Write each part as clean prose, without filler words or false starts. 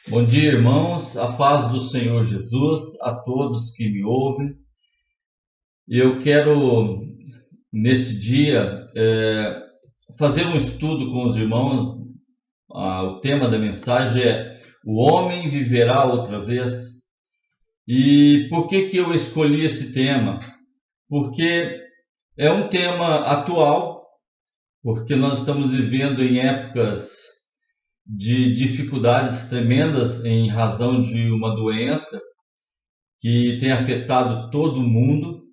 Bom dia, irmãos. A paz do Senhor Jesus a todos que me ouvem. Eu quero, nesse dia, fazer um estudo com os irmãos. O tema da mensagem é: o homem viverá outra vez. E por que eu escolhi esse tema? Porque é um tema atual, porque nós estamos vivendo em épocas de dificuldades tremendas em razão de uma doença que tem afetado todo mundo,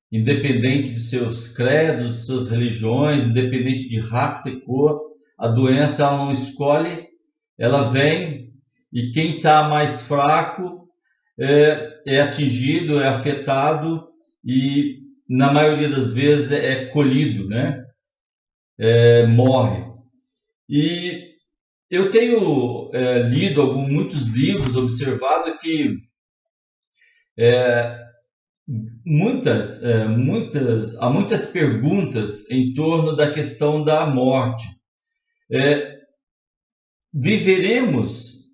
independente de seus credos, suas religiões, independente de raça e cor. A doença ela não escolhe, ela vem, e quem está mais fraco é atingido, é afetado e, na maioria das vezes, é colhido, né? Morre. E eu tenho lido muitos livros, observado que há muitas perguntas em torno da questão da morte. Viveremos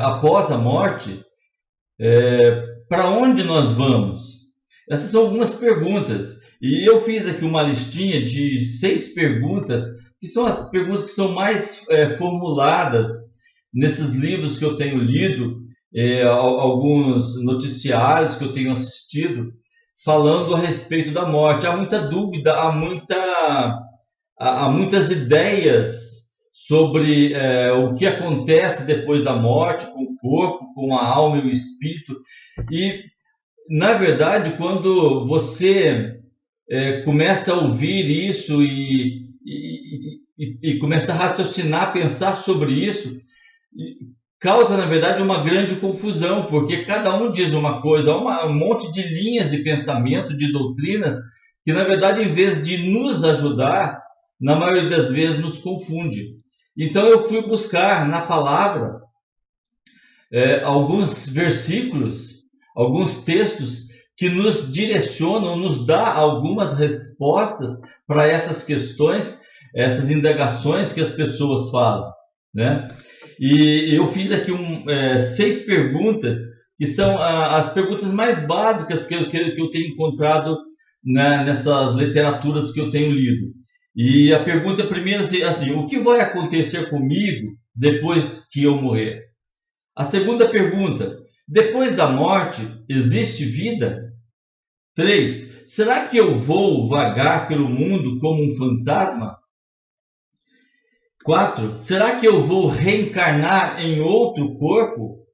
após a morte? Para onde nós vamos? Essas são algumas perguntas. E eu fiz aqui uma listinha de 6 perguntas, que são as perguntas que são mais formuladas nesses livros que eu tenho lido, alguns noticiários que eu tenho assistido, falando a respeito da morte. Há muita dúvida, há muitas ideias sobre o que acontece depois da morte, com o corpo, com a alma e o espírito. E, na verdade, quando você começa a ouvir isso e começa a raciocinar, pensar sobre isso, causa, na verdade, uma grande confusão, porque cada um diz uma coisa, há um monte de linhas de pensamento, de doutrinas, que, na verdade, em vez de nos ajudar, na maioria das vezes nos confunde. Então eu fui buscar na palavra alguns versículos, alguns textos que nos direcionam, nos dá algumas respostas para essas questões, essas indagações que as pessoas fazem, né? E eu fiz aqui 6 perguntas, que são as perguntas mais básicas que eu tenho encontrado, né, nessas literaturas que eu tenho lido. E a pergunta primeira é assim: o que vai acontecer comigo depois que eu morrer? A segunda pergunta: depois da morte, existe vida? 3. Será que eu vou vagar pelo mundo como um fantasma? 4. Será que eu vou reencarnar em outro corpo?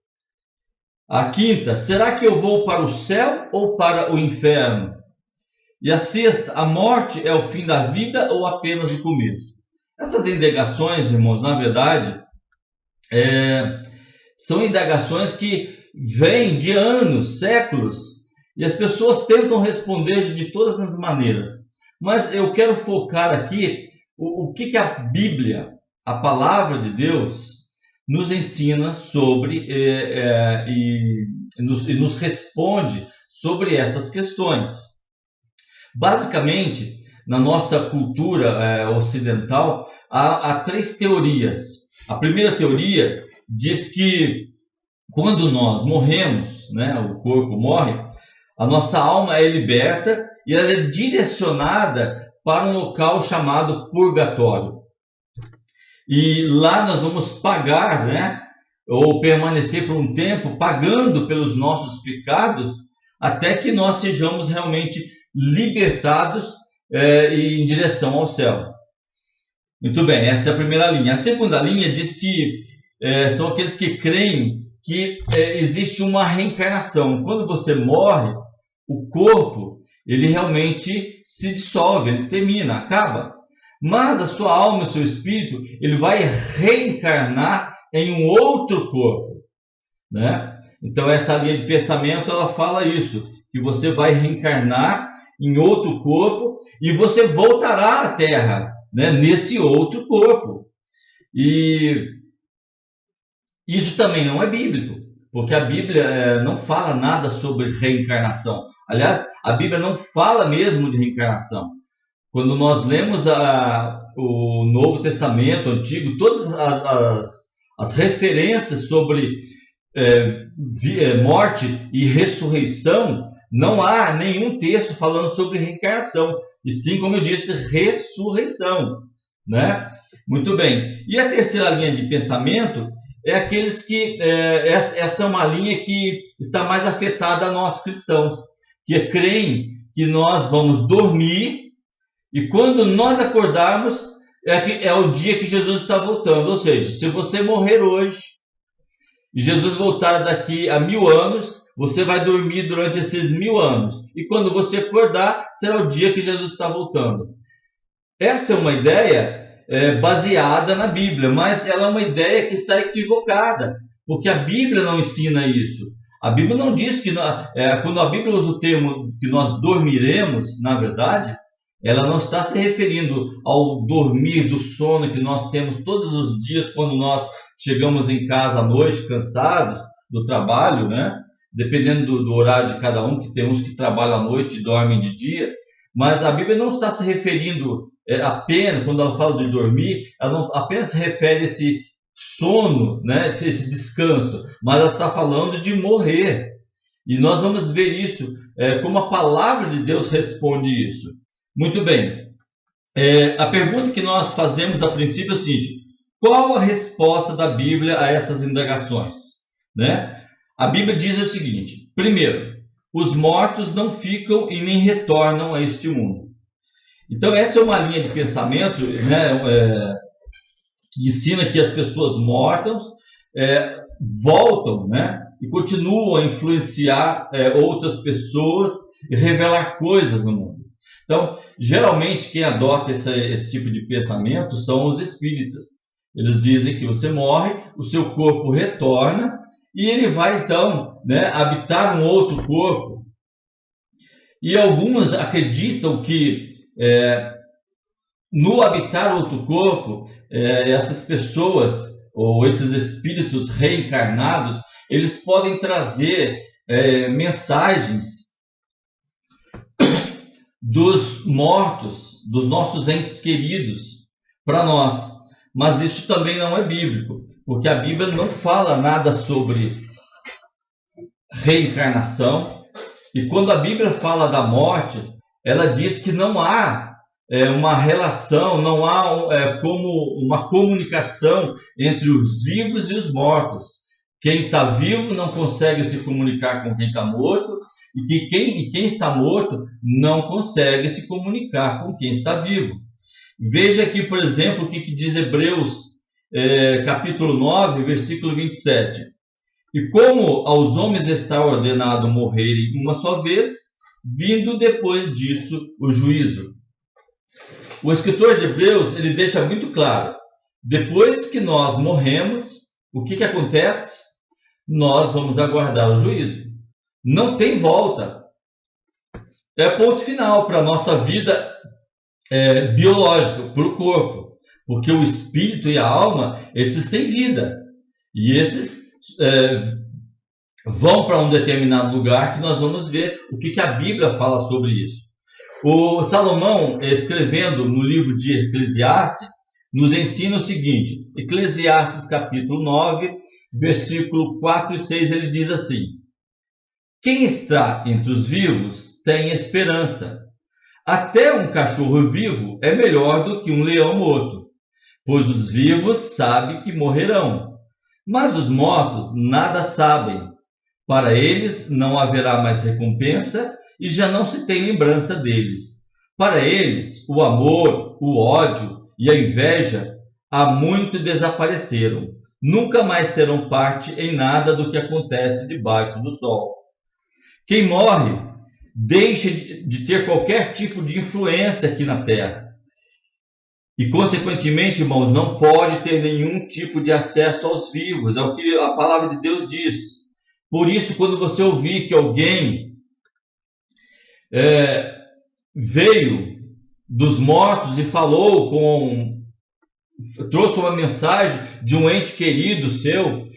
A quinta: será que eu vou para o céu ou para o inferno? E a sexta: a morte é o fim da vida ou apenas o começo? Essas indagações, irmãos, na verdade, são indagações que vêm de anos, séculos, e as pessoas tentam responder de todas as maneiras. Mas eu quero focar aqui o que a Bíblia, a palavra de Deus, nos ensina sobre e nos responde sobre essas questões. Basicamente, na nossa cultura ocidental, há 3 teorias. A primeira teoria diz que quando nós morremos, né, o corpo morre, a nossa alma é liberta e ela é direcionada para um local chamado purgatório. E lá nós vamos pagar, né, ou permanecer por um tempo pagando pelos nossos pecados, até que nós sejamos realmente libertados em direção ao céu. Muito bem, essa é a primeira linha. A segunda linha diz que são aqueles que creem que existe uma reencarnação. Quando você morre, o corpo ele realmente se dissolve, ele termina, acaba. Mas a sua alma, o seu espírito, ele vai reencarnar em um outro corpo, né? Então essa linha de pensamento ela fala isso, que você vai reencarnar em outro corpo e você voltará à Terra, né, nesse outro corpo. E isso também não é bíblico, porque a Bíblia não fala nada sobre reencarnação. Aliás, a Bíblia não fala mesmo de reencarnação. Quando nós lemos o Novo Testamento, o Antigo, todas as referências sobre morte e ressurreição, não há nenhum texto falando sobre reencarnação, e sim, como eu disse, ressurreição, né? Muito bem. E a terceira linha de pensamento é aqueles que, essa é uma linha que está mais afetada a nós cristãos, que creem que nós vamos dormir e quando nós acordarmos é o dia que Jesus está voltando. Ou seja, se você morrer hoje e Jesus voltar daqui a 1000 anos, você vai dormir durante esses 1000 anos. E quando você acordar, será o dia que Jesus está voltando. Essa é uma ideia baseada na Bíblia, mas ela é uma ideia que está equivocada, porque a Bíblia não ensina isso. A Bíblia não diz que, quando a Bíblia usa o termo que nós dormiremos, na verdade, ela não está se referindo ao dormir do sono que nós temos todos os dias quando nós chegamos em casa à noite, cansados do trabalho, né? Dependendo do horário de cada um, que tem uns que trabalham à noite e dormem de dia, mas a Bíblia não está se referindo apenas, quando ela fala de dormir, ela não apenas se refere a esse sono, né, esse descanso, mas ela está falando de morrer. E nós vamos ver isso, como a palavra de Deus responde isso. Muito bem. A pergunta que nós fazemos a princípio é o seguinte: qual a resposta da Bíblia a essas indagações? Né? A Bíblia diz o seguinte: primeiro, os mortos não ficam e nem retornam a este mundo. Então essa é uma linha de pensamento, né, que ensina que as pessoas mortas voltam, né, e continuam a influenciar outras pessoas e revelar coisas no mundo. Então, geralmente, quem adota esse tipo de pensamento são os espíritas. Eles dizem que você morre, o seu corpo retorna e ele vai, então, né, habitar um outro corpo. E alguns acreditam que no habitar outro corpo, essas pessoas ou esses espíritos reencarnados, eles podem trazer mensagens dos mortos, dos nossos entes queridos, para nós. Mas isso também não é bíblico, porque a Bíblia não fala nada sobre reencarnação. E quando a Bíblia fala da morte, ela diz que não há uma relação, não há como uma comunicação entre os vivos e os mortos. Quem está vivo não consegue se comunicar com quem está morto, e quem está morto não consegue se comunicar com quem está vivo. Veja aqui, por exemplo, o que diz Hebreus, capítulo 9, versículo 27. E como aos homens está ordenado morrerem uma só vez, vindo depois disso o juízo. O escritor de Hebreus, ele deixa muito claro: depois que nós morremos, o que acontece? Nós vamos aguardar o juízo. Não tem volta. É ponto final para a nossa vida biológica, para o corpo. Porque o espírito e a alma, esses têm vida. E esses vão para um determinado lugar, que nós vamos ver o que a Bíblia fala sobre isso. O Salomão, escrevendo no livro de Eclesiastes, nos ensina o seguinte: Eclesiastes capítulo 9, versículo 4 e 6, ele diz assim: quem está entre os vivos tem esperança. Até um cachorro vivo é melhor do que um leão morto, pois os vivos sabem que morrerão, mas os mortos nada sabem. Para eles não haverá mais recompensa e já não se tem lembrança deles. Para eles, o amor, o ódio e a inveja há muito desapareceram. Nunca mais terão parte em nada do que acontece debaixo do sol. Quem morre deixa de ter qualquer tipo de influência aqui na Terra. E, consequentemente, irmãos, não pode ter nenhum tipo de acesso aos vivos. É o que a palavra de Deus diz. Por isso, quando você ouvir que alguém veio dos mortos e falou trouxe uma mensagem de um ente querido seu,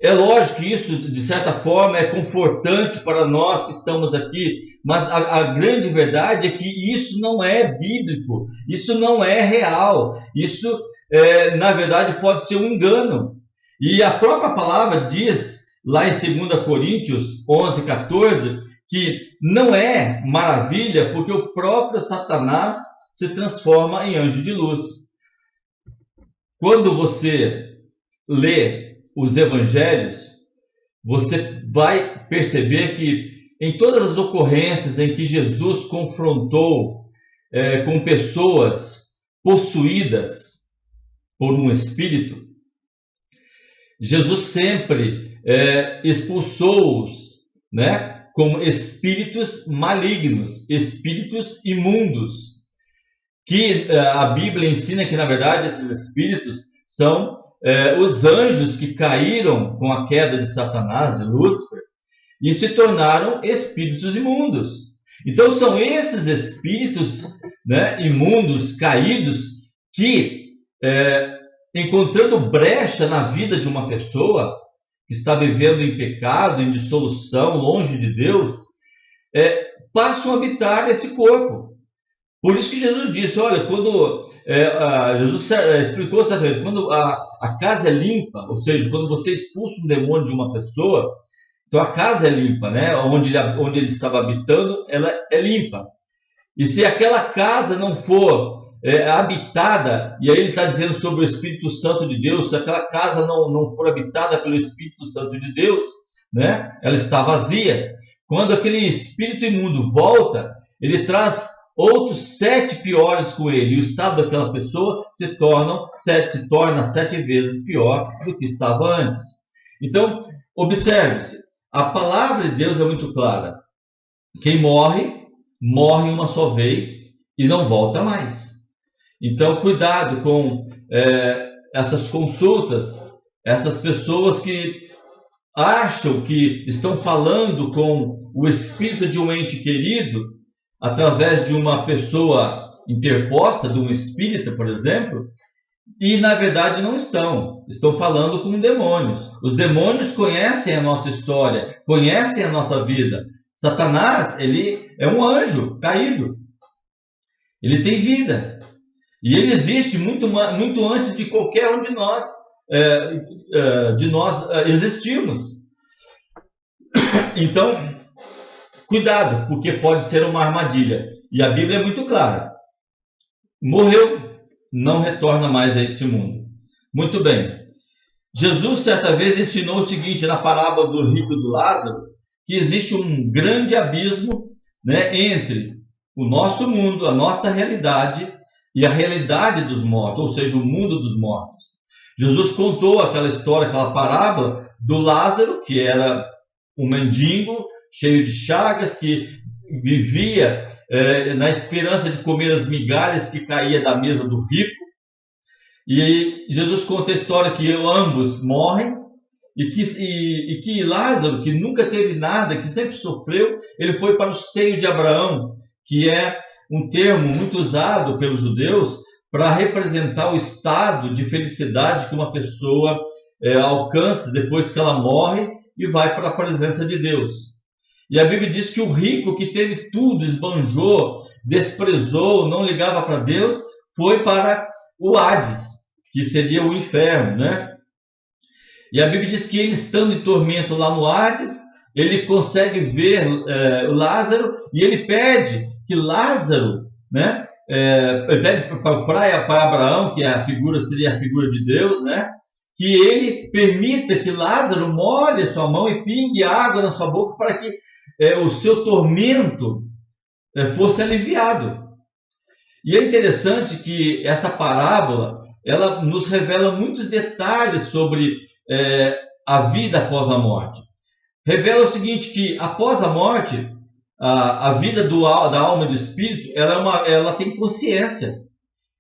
É lógico que isso, de certa forma, é confortante para nós que estamos aqui, mas a grande verdade é que isso não é bíblico, isso não é real, isso, na verdade, pode ser um engano. E a própria palavra diz, lá em 2 Coríntios 11, 14, que não é maravilha, porque o próprio Satanás se transforma em anjo de luz. Quando você lê os evangelhos, você vai perceber que em todas as ocorrências em que Jesus confrontou com pessoas possuídas por um espírito, Jesus sempre expulsou-os, né, como espíritos malignos, espíritos imundos, que a Bíblia ensina que, na verdade, esses espíritos são os anjos que caíram com a queda de Satanás, de Lúcifer, e se tornaram espíritos imundos. Então, são esses espíritos, né, imundos, caídos, que, encontrando brecha na vida de uma pessoa que está vivendo em pecado, em dissolução, longe de Deus, passam a habitar esse corpo. Por isso que Jesus disse, olha, quando Jesus explicou certa vez, quando a casa é limpa, ou seja, quando você expulsa um demônio de uma pessoa, então a casa é limpa, né? Onde ele estava habitando, ela é limpa. E se aquela casa não for habitada, e aí ele está dizendo sobre o Espírito Santo de Deus, se aquela casa não for habitada pelo Espírito Santo de Deus, né? Ela está vazia. Quando aquele espírito imundo volta, ele traz outros 7 piores com ele, e o estado daquela pessoa se torna 7 vezes pior do que estava antes. Então, observe-se, a palavra de Deus é muito clara. Quem morre, morre uma só vez e não volta mais. Então, cuidado com essas consultas, essas pessoas que acham que estão falando com o espírito de um ente querido, através de uma pessoa interposta, de um espírita, por exemplo, e na verdade não estão falando com demônios. Os demônios conhecem a nossa história, conhecem a nossa vida. Satanás, ele é um anjo caído, ele tem vida, e ele existe muito antes de qualquer um de nós existirmos. Então, cuidado, porque pode ser uma armadilha. E a Bíblia é muito clara. Morreu, não retorna mais a este mundo. Muito bem. Jesus, certa vez, ensinou o seguinte, na parábola do rico e do Lázaro, que existe um grande abismo, né, entre o nosso mundo, a nossa realidade, e a realidade dos mortos, ou seja, o mundo dos mortos. Jesus contou aquela história, aquela parábola do Lázaro, que era um mendigo, cheio de chagas, que vivia na esperança de comer as migalhas que caía da mesa do rico. E aí Jesus conta a história que ambos morrem, e que Lázaro, que nunca teve nada, que sempre sofreu, ele foi para o seio de Abraão, que é um termo muito usado pelos judeus para representar o estado de felicidade que uma pessoa alcança depois que ela morre e vai para a presença de Deus. E a Bíblia diz que o rico, que teve tudo, esbanjou, desprezou, não ligava para Deus, foi para o Hades, que seria o inferno, né? E a Bíblia diz que ele, estando em tormento lá no Hades, ele consegue ver o Lázaro, e ele pede que Lázaro, né? Ele pede para Abraão, que seria a figura de Deus, né? Que ele permita que Lázaro molhe a sua mão e pingue água na sua boca para que o seu tormento fosse aliviado. E é interessante que essa parábola, ela nos revela muitos detalhes sobre a vida após a morte. Revela o seguinte, que após a morte, a vida da alma e do espírito, ela tem consciência.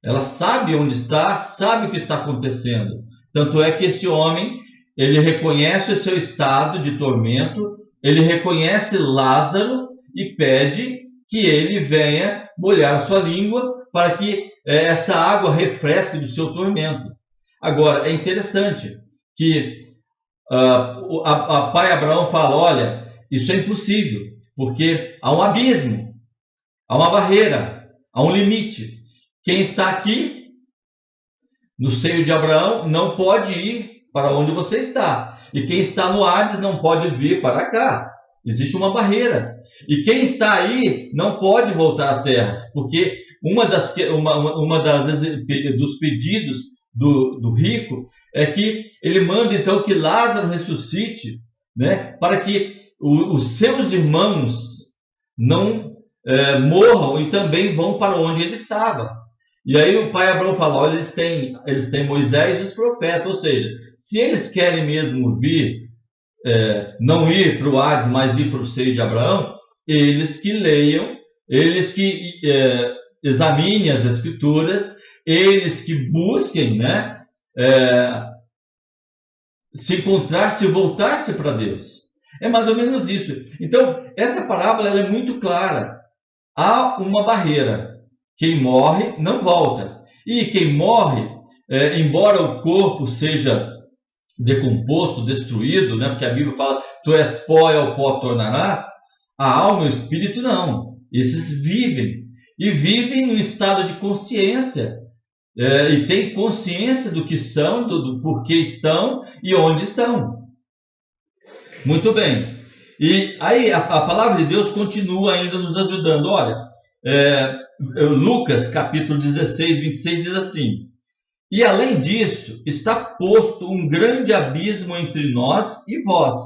Ela sabe onde está, sabe o que está acontecendo. Tanto é que esse homem, ele reconhece o seu estado de tormento, ele reconhece Lázaro e pede que ele venha molhar a sua língua para que essa água refresque do seu tormento. Agora, é interessante que a pai Abraão fala, olha, isso é impossível, porque há um abismo, há uma barreira, há um limite. Quem está aqui no seio de Abraão não pode ir para onde você está. E quem está no Hades não pode vir para cá. Existe uma barreira. E quem está aí não pode voltar à terra, porque dos pedidos do rico é que ele manda então que Lázaro ressuscite, né, para que os seus irmãos não morram e também vão para onde ele estava. E aí o pai Abraão fala, olha, eles têm Moisés e os profetas, ou seja, se eles querem mesmo vir, não ir para o Hades, mas ir para o seio de Abraão, eles que leiam, eles que examinem as escrituras, eles que busquem, né, se encontrar-se e voltar-se para Deus. É mais ou menos isso. Então, essa parábola ela é muito clara. Há uma barreira. Quem morre não volta. E quem morre, embora o corpo seja decomposto, destruído, né? Porque a Bíblia fala, tu és pó e ao pó tornarás, a alma e o espírito não. Esses vivem. E vivem num estado de consciência. E têm consciência do que são, do porquê estão e onde estão. Muito bem. E aí a palavra de Deus continua ainda nos ajudando. Olha, Lucas capítulo 16, 26 diz assim: e além disso, está posto um grande abismo entre nós e vós,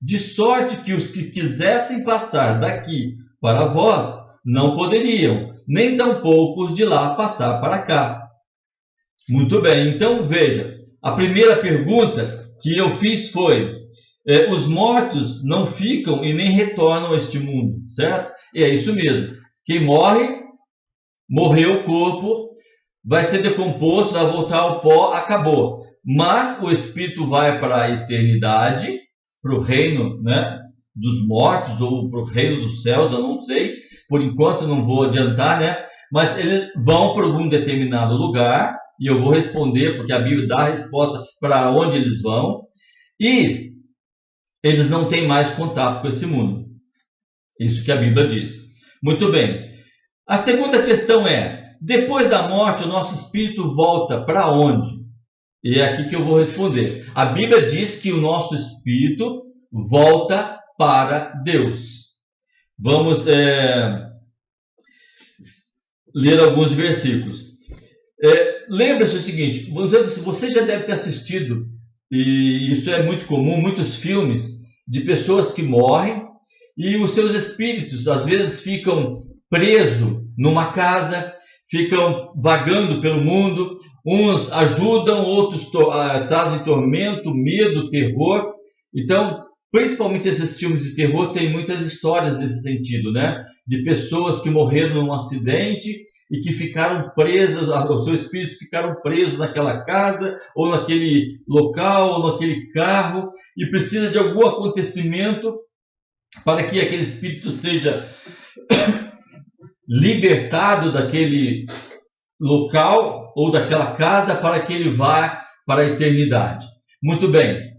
de sorte que os que quisessem passar daqui para vós não poderiam, nem tampouco os de lá passar para cá. Muito bem, então veja, a primeira pergunta que eu fiz foi, os mortos não ficam e nem retornam a este mundo, certo? E é isso mesmo, quem morre, morreu o corpo, vai ser decomposto, vai voltar ao pó, acabou. Mas o espírito vai para a eternidade, para o reino, né, dos mortos, ou para o reino dos céus, eu não sei, por enquanto não vou adiantar, né? Mas eles vão para algum determinado lugar, e eu vou responder, porque a Bíblia dá a resposta para onde eles vão, e eles não têm mais contato com esse mundo. Isso que a Bíblia diz. Muito bem. A segunda questão é, depois da morte, o nosso espírito volta para onde? E é aqui que eu vou responder. A Bíblia diz que o nosso espírito volta para Deus. Vamos ler alguns versículos. Lembre-se o seguinte, você já deve ter assistido, e isso é muito comum, muitos filmes de pessoas que morrem e os seus espíritos às vezes ficam presos numa casa, ficam vagando pelo mundo, uns ajudam, outros trazem tormento, medo, terror. Então, principalmente esses filmes de terror têm muitas histórias nesse sentido, né? De pessoas que morreram num acidente e que ficaram presas, o seu espírito ficaram presos naquela casa, ou naquele local, ou naquele carro, e precisa de algum acontecimento para que aquele espírito seja libertado daquele local ou daquela casa para que ele vá para a eternidade. Muito bem.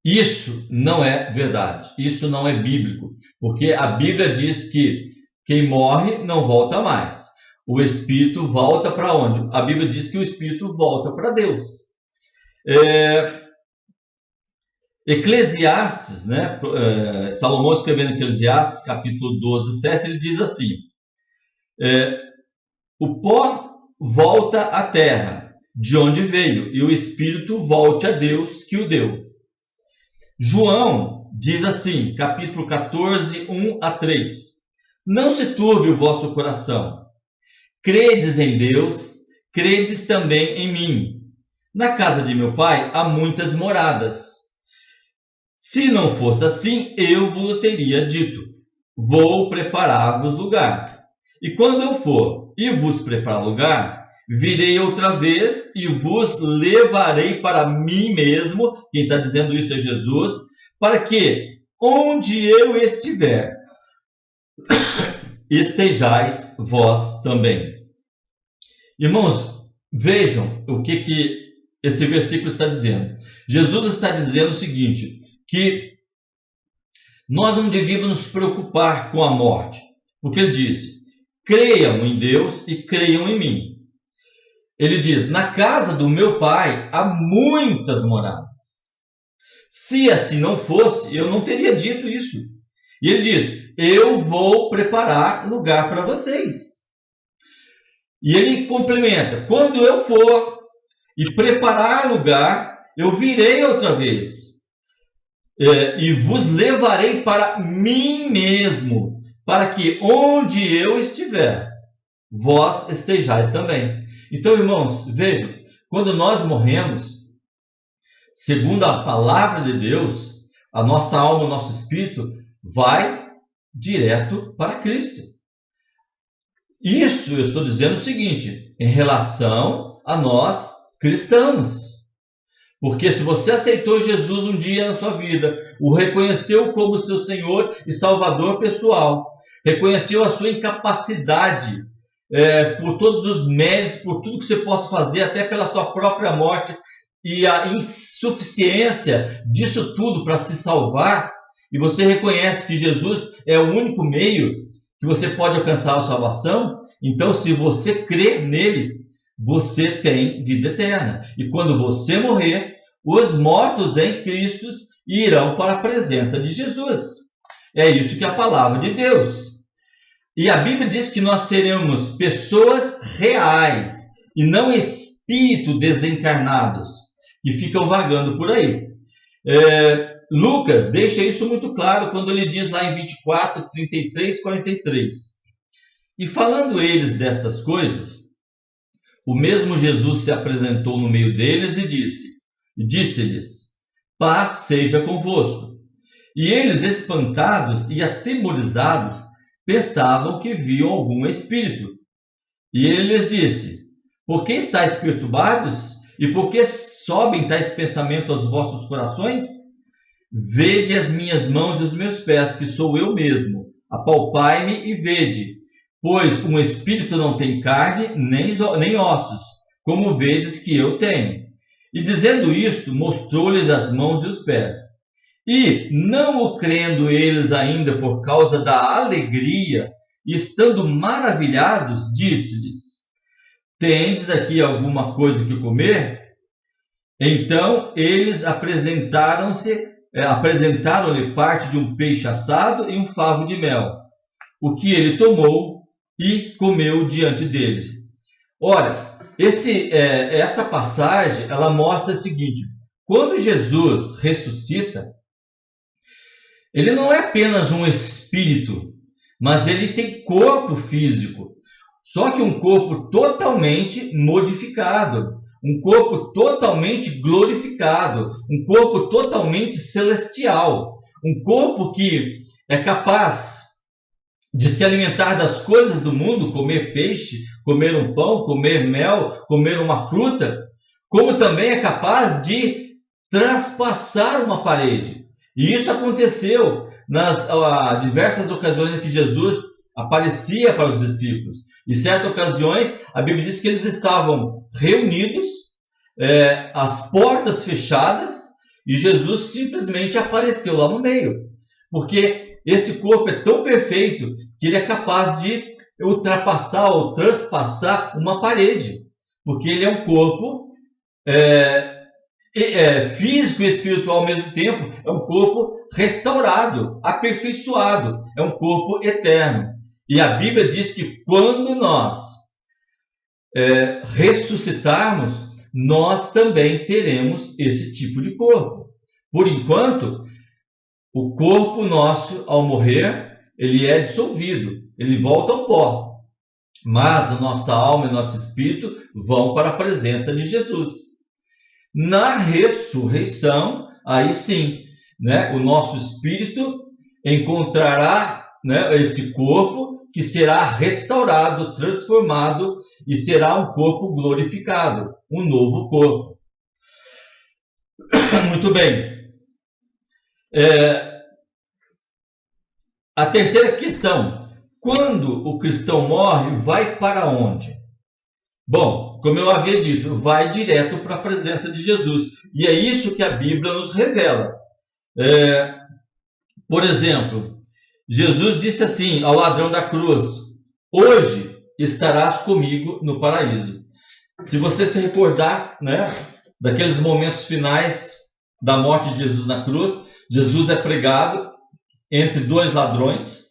Isso não é verdade. Isso não é bíblico. Porque a Bíblia diz que quem morre não volta mais. O espírito volta para onde? A Bíblia diz que o espírito volta para Deus. Eclesiastes, né? Salomão escrevendo Eclesiastes, capítulo 12, 7, ele diz assim: o pó volta à terra, de onde veio, e o espírito volte a Deus que o deu. João diz assim, capítulo 14, 1 a 3: não se turbe o vosso coração. Credes em Deus, credes também em mim. Na casa de meu pai há muitas moradas. Se não fosse assim, eu vos teria dito: vou preparar-vos lugar. E quando eu for e vos preparar lugar, virei outra vez e vos levarei para mim mesmo. Quem está dizendo isso é Jesus. Para que, onde eu estiver, estejais vós também. Irmãos, vejam o que esse versículo está dizendo? Jesus está dizendo o seguinte, que nós não devíamos nos preocupar com a morte, porque ele disse, creiam em Deus e creiam em mim. Ele diz, na casa do meu pai há muitas moradas. Se assim não fosse, eu não teria dito isso. E ele diz, eu vou preparar lugar para vocês. E ele complementa, quando eu for e preparar lugar, eu virei outra vez. E vos levarei para mim mesmo, para que onde eu estiver, vós estejais também. Então, irmãos, vejam, quando nós morremos, segundo a palavra de Deus, a nossa alma, o nosso espírito, vai direto para Cristo. Isso eu estou dizendo o seguinte, em relação a nós cristãos. Porque se você aceitou Jesus um dia na sua vida, o reconheceu como seu Senhor e Salvador pessoal, reconheceu a sua incapacidade por todos os méritos, por tudo que você possa fazer, até pela sua própria morte, e a insuficiência disso tudo para se salvar, e você reconhece que Jesus é o único meio que você pode alcançar a salvação, então se você crer nele, você tem vida eterna. E quando você morrer, os mortos em Cristo irão para a presença de Jesus. É isso que é a palavra de Deus. E a Bíblia diz que nós seremos pessoas reais e não espíritos desencarnados que ficam vagando por aí. Lucas deixa isso muito claro quando ele diz lá em 24, 33, 43. E falando eles destas coisas, o mesmo Jesus se apresentou no meio deles e disse-lhes, paz seja convosco. E eles, espantados e atemorizados, pensavam que viam algum espírito. E ele lhes disse, por que estáis perturbados? E por que sobem tais pensamentos aos vossos corações? Vede as minhas mãos e os meus pés, que sou eu mesmo. Apalpai-me e vede. Pois um espírito não tem carne, nem ossos, como vedes que eu tenho. E dizendo isto, mostrou-lhes as mãos e os pés. E, não o crendo eles ainda por causa da alegria, e estando maravilhados, disse-lhes, tendes aqui alguma coisa que comer? Então eles apresentaram-lhe parte de um peixe assado e um favo de mel, o que ele tomou e comeu diante deles. Ora, essa passagem, ela mostra o seguinte, quando Jesus ressuscita, ele não é apenas um espírito, mas ele tem corpo físico, só que um corpo totalmente modificado, um corpo totalmente glorificado, um corpo totalmente celestial, um corpo que é capaz de se alimentar das coisas do mundo, comer peixe, comer um pão, comer mel, comer uma fruta, como também é capaz de transpassar uma parede. E isso aconteceu nas diversas ocasiões em que Jesus aparecia para os discípulos. Em certas ocasiões, a Bíblia diz que eles estavam reunidos, as portas fechadas, e Jesus simplesmente apareceu lá no meio. Porque esse corpo é tão perfeito que ele é capaz de ultrapassar ou transpassar uma parede. Porque ele é um corpo físico e espiritual ao mesmo tempo, é um corpo restaurado, aperfeiçoado, é um corpo eterno. E a Bíblia diz que quando nós ressuscitarmos, nós também teremos esse tipo de corpo. Por enquanto, o corpo nosso, ao morrer, ele é dissolvido, ele volta ao pó. Mas a nossa alma e nosso espírito vão para a presença de Jesus. Na ressurreição, aí sim, o nosso espírito encontrará esse corpo que será restaurado, transformado e será um corpo glorificado, um novo corpo. Muito bem. A terceira questão, quando o cristão morre, vai para onde? Bom, como eu havia dito, vai direto para a presença de Jesus. E é isso que a Bíblia nos revela. Por exemplo, Jesus disse assim ao ladrão da cruz: hoje estarás comigo no paraíso. Se você se recordar, né, daqueles momentos finais da morte de Jesus na cruz, Jesus é pregado entre dois ladrões,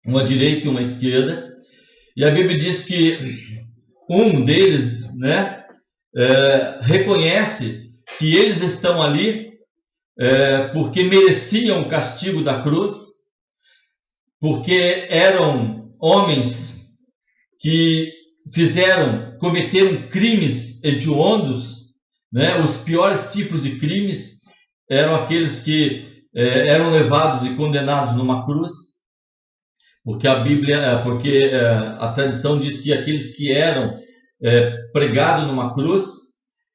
uma direita e uma esquerda, e a Bíblia diz que um deles, né, reconhece que eles estão ali porque mereciam o castigo da cruz, porque eram homens que cometeram crimes hediondos, né? Os piores tipos de crimes eram aqueles que eram levados e condenados numa cruz, porque a tradição diz que aqueles que eram pregados numa cruz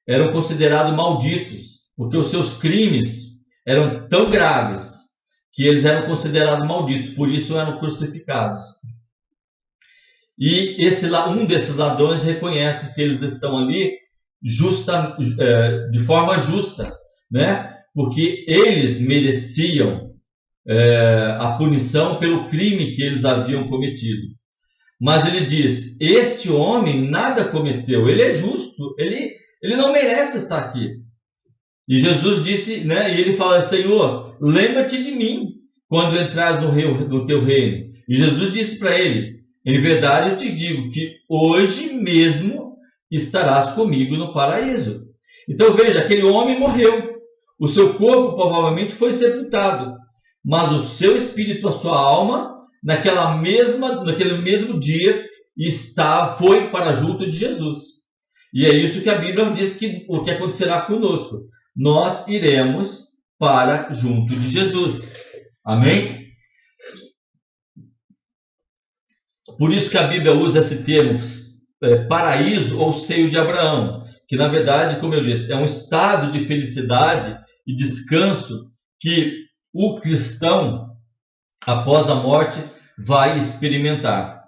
eram considerados malditos, porque os seus crimes eram tão graves que eles eram considerados malditos, por isso eram crucificados. E um desses ladrões reconhece que eles estão ali de forma justa, né? Porque eles mereciam a punição pelo crime que eles haviam cometido. Mas ele diz: este homem nada cometeu, ele é justo, ele não merece estar aqui. E Jesus disse, né? E ele fala: Senhor, lembra-te de mim quando entrares no teu reino. E Jesus disse para ele: em verdade eu te digo que hoje mesmo estarás comigo no paraíso. Então veja, aquele homem morreu, o seu corpo provavelmente foi sepultado, mas o seu espírito, a sua alma, naquele mesmo dia foi para junto de Jesus. E é isso que a Bíblia diz que o que acontecerá conosco. Nós iremos para junto de Jesus. Amém? Por isso que a Bíblia usa esse termo paraíso ou seio de Abraão, que na verdade, como eu disse, é um estado de felicidade e descanso que o cristão, após a morte, vai experimentar.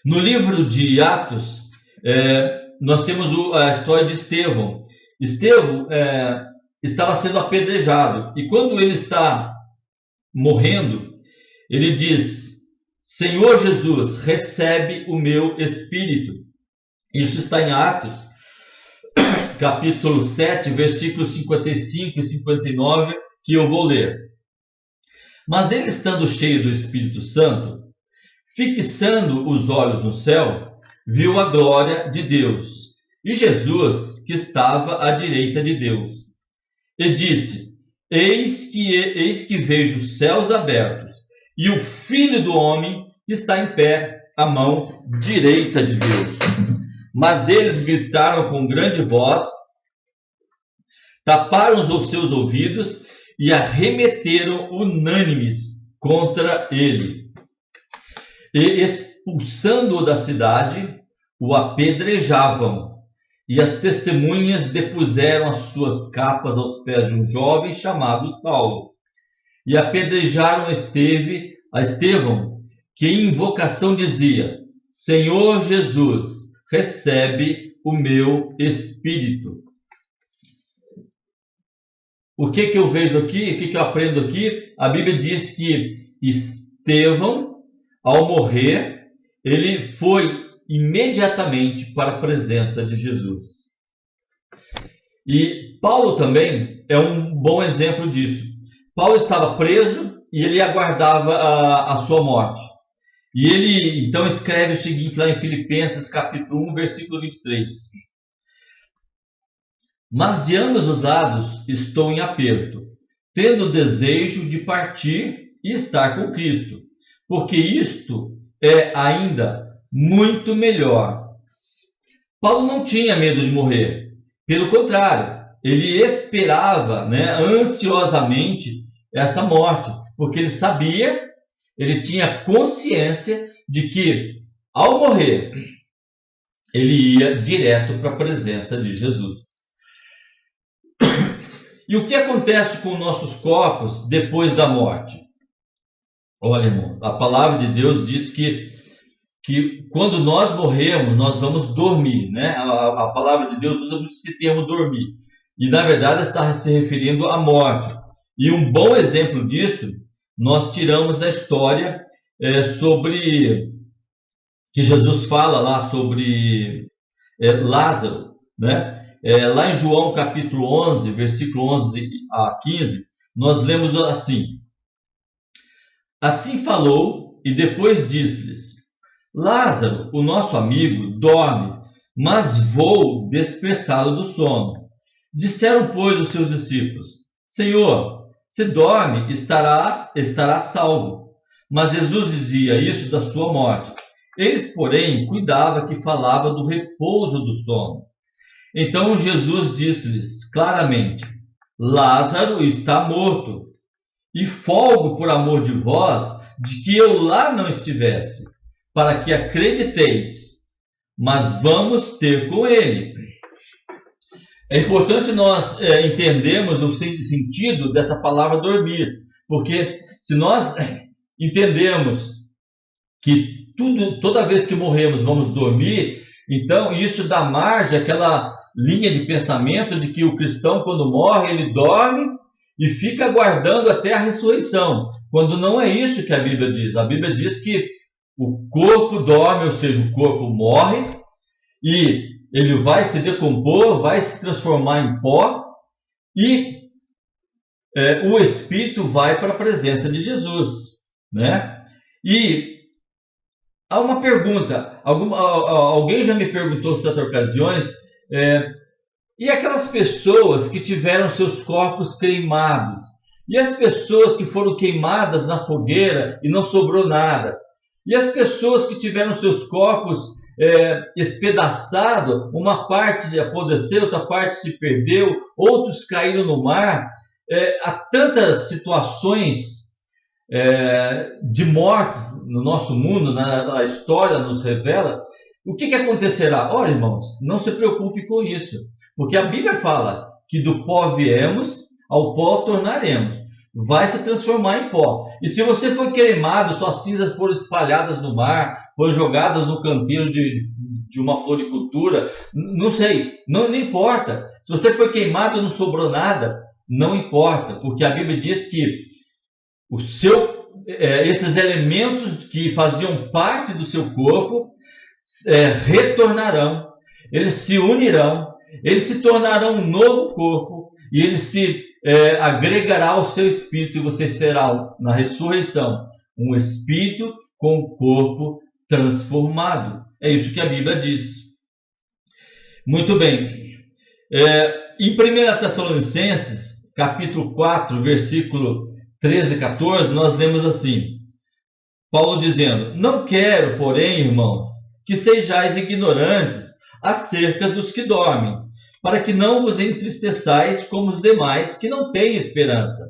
No livro de Atos, nós temos a história de Estevão. Estevão estava sendo apedrejado, e quando ele está morrendo, ele diz: Senhor Jesus, recebe o meu espírito. Isso está em Atos, capítulo 7, versículos 55 e 59, que eu vou ler. Mas ele, estando cheio do Espírito Santo, fixando os olhos no céu, viu a glória de Deus e Jesus, que estava à direita de Deus. E disse: Eis que vejo os céus abertos e o Filho do Homem que está em pé à mão direita de Deus. Mas eles gritaram com grande voz, taparam os seus ouvidos e arremeteram unânimes contra ele. E expulsando-o da cidade, o apedrejavam. E as testemunhas depuseram as suas capas aos pés de um jovem chamado Saulo. E apedrejaram a Estevão, que em invocação dizia: Senhor Jesus, recebe o meu espírito. O que eu vejo aqui? O que eu aprendo aqui? A Bíblia diz que Estevão, ao morrer, ele foi imediatamente para a presença de Jesus. E Paulo também é um bom exemplo disso. Paulo estava preso e ele aguardava a sua morte. E ele então escreve o seguinte lá em Filipenses capítulo 1, versículo 23. Mas de ambos os lados estou em aperto, tendo o desejo de partir e estar com Cristo, porque isto é ainda muito melhor. Paulo não tinha medo de morrer. Pelo contrário, ele esperava, ansiosamente essa morte, porque ele sabia, ele tinha consciência de que, ao morrer, ele ia direto para a presença de Jesus. E o que acontece com nossos corpos depois da morte? Olha, irmão, a palavra de Deus diz que que quando nós morremos, nós vamos dormir, né? A palavra de Deus usa esse termo dormir. E, na verdade, está se referindo à morte. E um bom exemplo disso, nós tiramos da história sobre... que Jesus fala lá sobre Lázaro, né? Lá em João capítulo 11, versículo 11 a 15, nós lemos assim: Assim falou e depois disse-lhes: Lázaro, o nosso amigo, dorme, mas vou despertá-lo do sono. Disseram, pois, os seus discípulos: Senhor, se dorme, estará salvo. Mas Jesus dizia isso da sua morte. Eles, porém, cuidavam que falava do repouso do sono. Então Jesus disse-lhes claramente: Lázaro está morto, e folgo por amor de vós, de que eu lá não estivesse, para que acrediteis, mas vamos ter com ele. É importante nós entendermos o sentido dessa palavra dormir, porque se nós entendermos que toda vez que morremos vamos dormir, então isso dá margem àquela linha de pensamento de que o cristão, quando morre, ele dorme e fica aguardando até a ressurreição, quando não é isso que a Bíblia diz. A Bíblia diz que o corpo dorme, ou seja, o corpo morre, e ele vai se decompor, vai se transformar em pó, e o espírito vai para a presença de Jesus, né? E há uma pergunta, alguém já me perguntou em certas ocasiões, e aquelas pessoas que tiveram seus corpos queimados? E as pessoas que foram queimadas na fogueira e não sobrou nada? E as pessoas que tiveram seus corpos espedaçados, uma parte apodreceu, outra parte se perdeu, outros caíram no mar? Há tantas situações de mortes no nosso mundo, a história nos revela. O que acontecerá? Ora, irmãos, não se preocupe com isso, porque a Bíblia fala que do pó viemos, ao pó tornaremos. Vai se transformar em pó. E se você foi queimado, suas cinzas foram espalhadas no mar, foram jogadas no canteiro de uma floricultura, não sei, não importa. Se você foi queimado e não sobrou nada, não importa, porque a Bíblia diz que esses elementos que faziam parte do seu corpo retornarão, eles se unirão, eles se tornarão um novo corpo, e ele se agregará ao seu espírito, e você será, na ressurreição, um espírito com o corpo transformado. É isso que a Bíblia diz. Muito bem. Em 1 Tessalonicenses, capítulo 4, versículo 13 e 14, nós lemos assim, Paulo dizendo: Não quero, porém, irmãos, que sejais ignorantes acerca dos que dormem, para que não vos entristeçais como os demais que não têm esperança.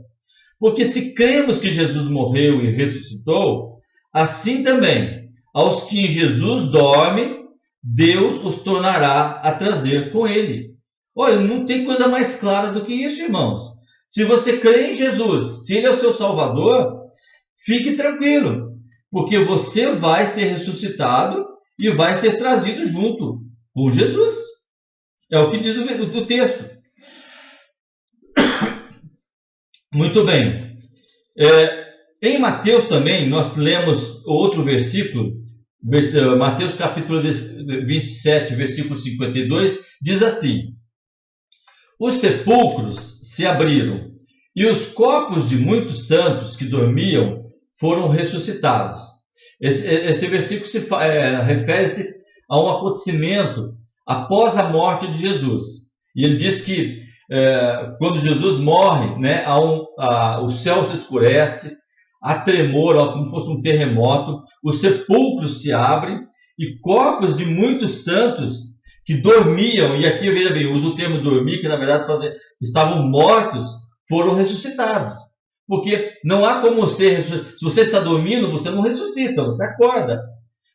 Porque se cremos que Jesus morreu e ressuscitou, assim também, aos que em Jesus dormem, Deus os tornará a trazer com ele. Olha, não tem coisa mais clara do que isso, irmãos. Se você crê em Jesus, se ele é o seu Salvador, fique tranquilo, porque você vai ser ressuscitado e vai ser trazido junto com Jesus. É o que diz o texto. Muito bem. Em Mateus também, nós lemos outro versículo, Mateus capítulo 27, versículo 52, diz assim: Os sepulcros se abriram, e os corpos de muitos santos que dormiam foram ressuscitados. Esse versículo refere-se a um acontecimento após a morte de Jesus. E ele diz que quando Jesus morre, né, o céu se escurece, há tremor, como se fosse um terremoto, os sepulcros se abrem, e corpos de muitos santos que dormiam, e aqui veja bem, uso o termo dormir, que na verdade estavam mortos, foram ressuscitados. Porque não há como se você está dormindo, você não ressuscita, você acorda.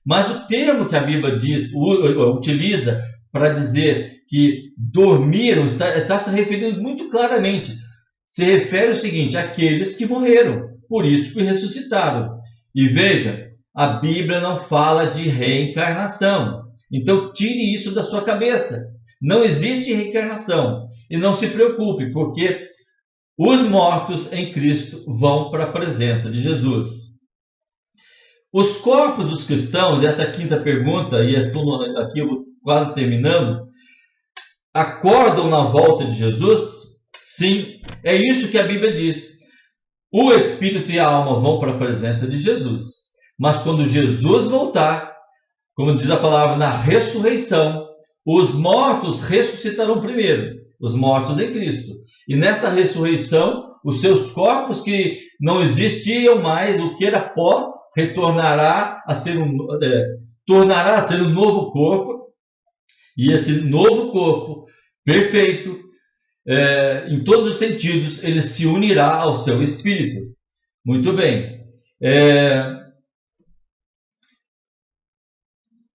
Mas o termo que a Bíblia utiliza para dizer que dormiram, está se referindo muito claramente. Se refere ao seguinte: àqueles que morreram, por isso que ressuscitaram. E veja, a Bíblia não fala de reencarnação. Então tire isso da sua cabeça. Não existe reencarnação. E não se preocupe, porque os mortos em Cristo vão para a presença de Jesus. Os corpos dos cristãos, essa é a quinta pergunta, e estou aqui quase terminando, acordam na volta de Jesus? Sim, é isso que a Bíblia diz. O espírito e a alma vão para a presença de Jesus. Mas quando Jesus voltar, como diz a palavra, na ressurreição, os mortos ressuscitarão primeiro, os mortos em Cristo. E nessa ressurreição, os seus corpos que não existiam mais, o que era pó, tornará a ser um novo corpo. E esse novo corpo, perfeito, em todos os sentidos, ele se unirá ao seu espírito. Muito bem.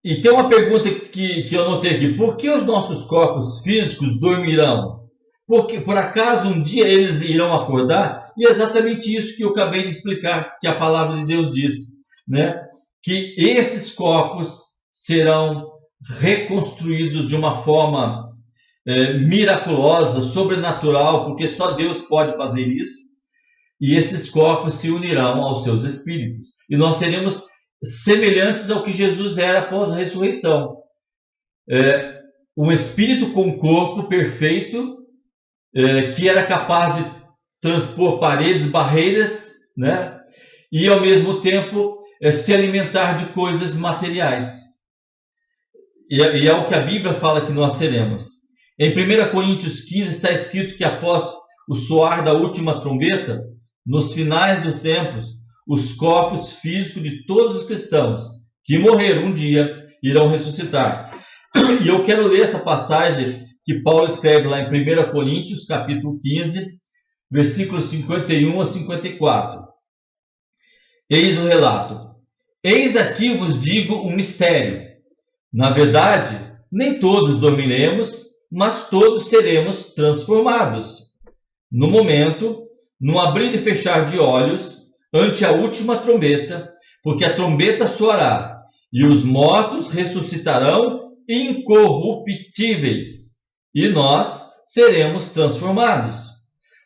E tem uma pergunta que eu notei aqui. Por que os nossos corpos físicos dormirão? Porque, por acaso, um dia eles irão acordar? E é exatamente isso que eu acabei de explicar, que a palavra de Deus diz, né? Que esses corpos serão reconstruídos de uma forma miraculosa, sobrenatural, porque só Deus pode fazer isso. E esses corpos se unirão aos seus espíritos. E nós seremos semelhantes ao que Jesus era após a ressurreição. Um espírito com corpo perfeito, que era capaz de transpor paredes, barreiras, né? E ao mesmo tempo se alimentar de coisas materiais. E é o que a Bíblia fala que nós seremos. Em 1 Coríntios 15 está escrito que após o soar da última trombeta, nos finais dos tempos, os corpos físicos de todos os cristãos que morreram um dia irão ressuscitar. E eu quero ler essa passagem que Paulo escreve lá em 1 Coríntios, capítulo 15, versículos 51 a 54. Eis o relato. Eis aqui vos digo um mistério. Na verdade, nem todos dormiremos, mas todos seremos transformados. No momento, no abrir e fechar de olhos, ante a última trombeta, porque a trombeta soará, e os mortos ressuscitarão incorruptíveis, e nós seremos transformados.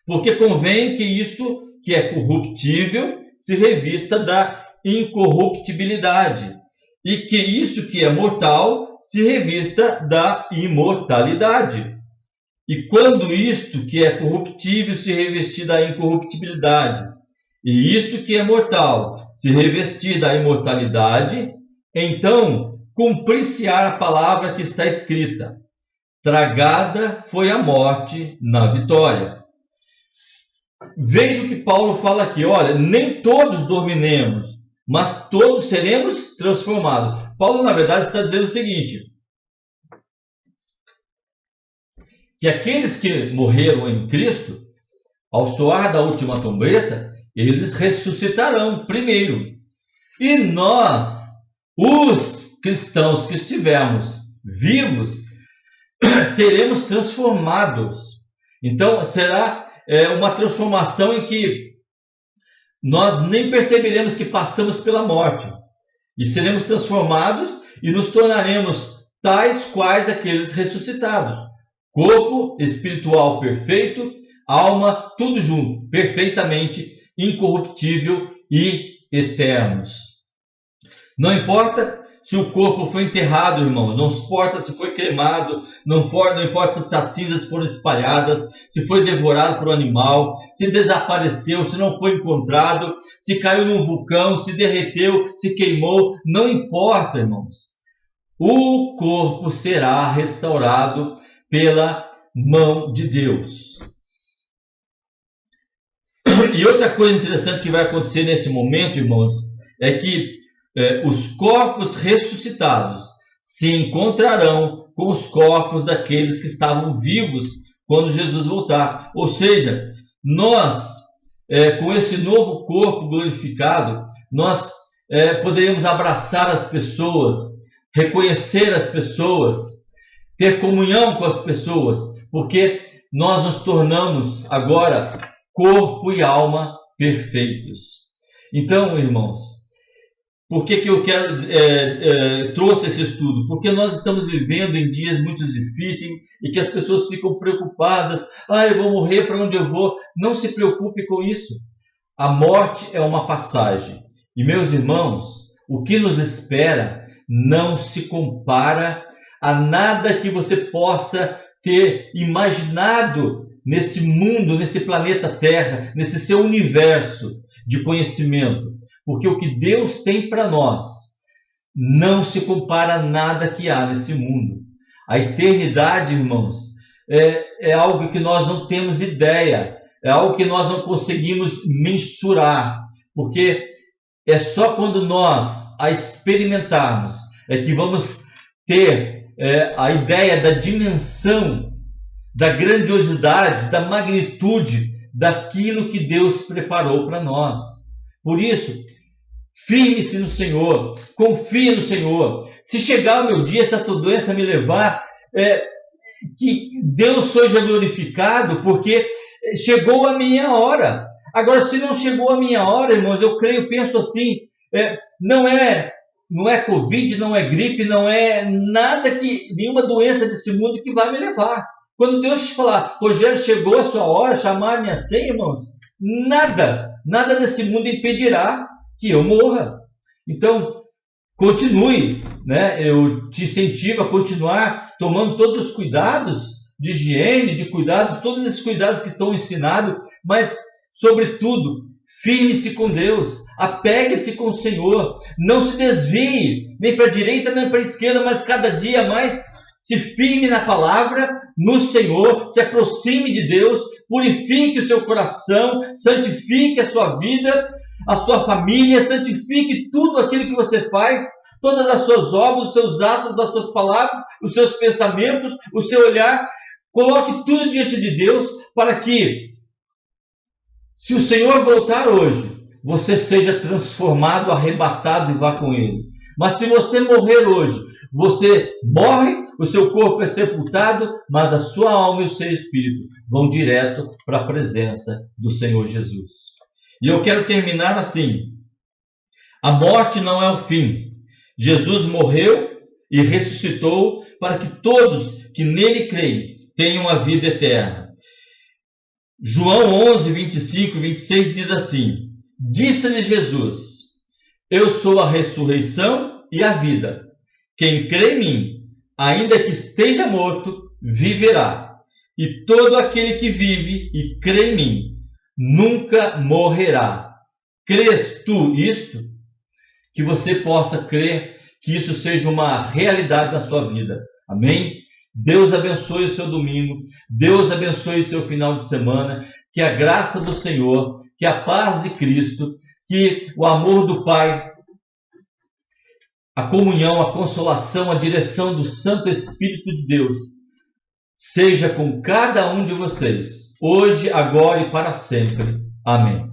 Porque convém que isto que é corruptível se revista da incorruptibilidade, e que isto que é mortal se revista da imortalidade. E quando isto que é corruptível se revestir da incorruptibilidade, e isto que é mortal se revestir da imortalidade, então cumprir-se-á a palavra que está escrita: tragada foi a morte na vitória. Veja o que Paulo fala aqui, olha, nem todos dormiremos, mas todos seremos transformados. Paulo, na verdade, está dizendo o seguinte, que aqueles que morreram em Cristo, ao soar da última trombeta, eles ressuscitarão primeiro. E nós, os cristãos que estivermos vivos, seremos transformados. Então, será uma transformação em que nós nem perceberemos que passamos pela morte. E seremos transformados e nos tornaremos tais quais aqueles ressuscitados. Corpo espiritual perfeito, alma, tudo junto, perfeitamente incorruptível e eternos. Não importa se o corpo foi enterrado, irmãos, não importa se foi queimado, não importa se as cinzas foram espalhadas, se foi devorado por um animal, se desapareceu, se não foi encontrado, se caiu num vulcão, se derreteu, se queimou, não importa, irmãos. O corpo será restaurado pela mão de Deus. E outra coisa interessante que vai acontecer nesse momento, irmãos, é que os corpos ressuscitados se encontrarão com os corpos daqueles que estavam vivos quando Jesus voltar. Ou seja, nós, com esse novo corpo glorificado, nós poderemos abraçar as pessoas, reconhecer as pessoas, ter comunhão com as pessoas, porque nós nos tornamos agora corpo e alma perfeitos. Então, irmãos, Por que eu trouxe esse estudo? Porque nós estamos vivendo em dias muito difíceis e que as pessoas ficam preocupadas. Eu vou morrer, para onde eu vou? Não se preocupe com isso. A morte é uma passagem. E, meus irmãos, o que nos espera não se compara a nada que você possa ter imaginado nesse mundo, nesse planeta Terra, nesse seu universo de conhecimento. Porque o que Deus tem para nós não se compara a nada que há nesse mundo. A eternidade, irmãos, é algo que nós não temos ideia, é algo que nós não conseguimos mensurar, porque é só quando nós a experimentarmos é que vamos ter a ideia da dimensão, da grandiosidade, da magnitude daquilo que Deus preparou para nós. Por isso, firme-se no Senhor, confie no Senhor. Se chegar o meu dia, se essa doença me levar, que Deus seja glorificado, porque chegou a minha hora. Agora, se não chegou a minha hora, irmãos, eu creio, penso assim, não é Covid, não é gripe, não é nada nenhuma doença desse mundo que vai me levar. Quando Deus te falar, Rogério, chegou a sua hora, chamar a minha senha, irmãos, nada nesse mundo impedirá que eu morra. Então, continue, né? Eu te incentivo a continuar tomando todos os cuidados de higiene, de cuidado, todos esses cuidados que estão ensinados, mas, sobretudo, firme-se com Deus, apegue-se com o Senhor, não se desvie, nem para a direita, nem para a esquerda, mas cada dia mais se firme na palavra, no Senhor, se aproxime de Deus, purifique o seu coração, santifique a sua vida, a sua família, santifique tudo aquilo que você faz, todas as suas obras, os seus atos, as suas palavras, os seus pensamentos, o seu olhar, coloque tudo diante de Deus para que, se o Senhor voltar hoje, você seja transformado, arrebatado e vá com Ele. Mas se você morrer hoje, você morre, o seu corpo é sepultado, mas a sua alma e o seu espírito vão direto para a presença do Senhor Jesus. E eu quero terminar assim. A morte não é o fim. Jesus morreu e ressuscitou para que todos que nele creem tenham a vida eterna. João 11, 25 e 26 diz assim: Disse-lhe Jesus: Eu sou a ressurreição e a vida. Quem crê em mim, ainda que esteja morto, viverá. E todo aquele que vive e crê em mim, nunca morrerá. Crês tu isto? Que você possa crer, que isso seja uma realidade na sua vida. Amém? Deus abençoe o seu domingo, Deus abençoe o seu final de semana, que a graça do Senhor, que a paz de Cristo, que o amor do Pai, a comunhão, a consolação, a direção do Santo Espírito de Deus seja com cada um de vocês, hoje, agora e para sempre. Amém.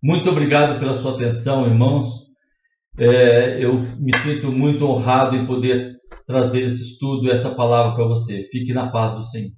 Muito obrigado pela sua atenção, irmãos. Eu me sinto muito honrado em poder trazer esse estudo, essa palavra para você. Fique na paz do Senhor.